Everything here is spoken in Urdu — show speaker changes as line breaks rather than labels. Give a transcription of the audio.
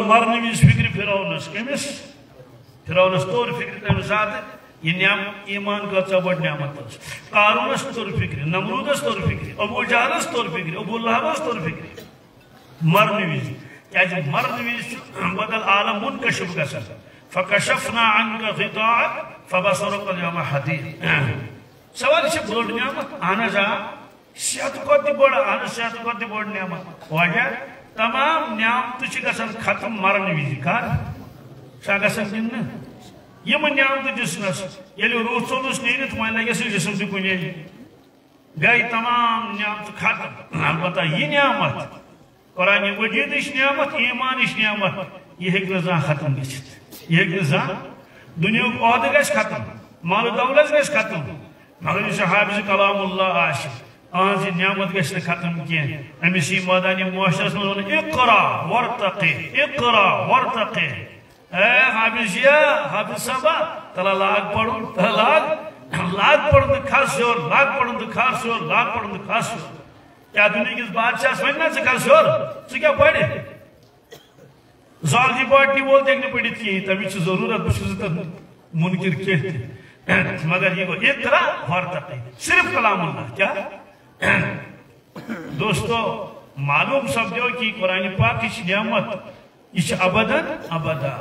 مرنے وز فکر فرعونس کمس فرعونس طور فکر تمہ سات یہ ایمان کا بڑ نعمت قارونس طور فکر نمرودس طور فکر ابو جہلس طور فکر ابو لہبس طور فکر مرنے وز کیا مرنے وز بدل عالم منکشف گژھان فکشفنا عنك غطاءك فبصرك اليوم حديد سوال چھ بڑ نعمت اہن صحت کھت بڑ اہن صحت کھت بڑ نعمت وجہ تمام نعمت چھ گژھان ختم مرنے وز کر سا گژھان دن یم نعمت جسمس ییٚلہِ روح ژوٚلُس نیٖرِتھ وۄنۍ لگٮ۪س یہِ جسم تہِ کُنے گٔے تمام نعمت ختم البتہ یہ نعمت قرآن مجیدٕچ نعمت ایمانٕچ نعمت یہ ہیٚکہِ نہٕ زانٛہہ ختم گٔژھِتھ یہ ہیٚکہِ نہٕ زانٛہہ دُنیُہُک عہدٕ گژھِ ختم مال و دولت گژھِ ختم مگر یُس حافظ کلام اللہ آسہِ اہنٛز یہِ نعمت گژھِ نہٕ ختم کینٛہہ أمِس یی مٲدانہِ معاشرس منٛز ونُن اقرا ورتقِ اقرا ورتقِ اے حافظ حافظ صاحبہ تلا لاگ پڑھن تلا لاگ پڑھن تو کھس ہیور لاگ پڑھن تو کھس ہیور لاگ پڑھن تو کھس ہیور کیا دنیا کس بادشاہ وننا ژٕ کھس ہیور ژٕ کیا پڑھ زالجی پارٹی بولتے ہیں کہ پڑھت کی تمہیں چھ ضرورت بچھتا منکر کہتے مگر یہ گو اقرا ورتقی صرف کلام اللہ کیا دوستو معلوم سمجھو کہ قرآن پاک کی نعمت یہ ابدا ابدا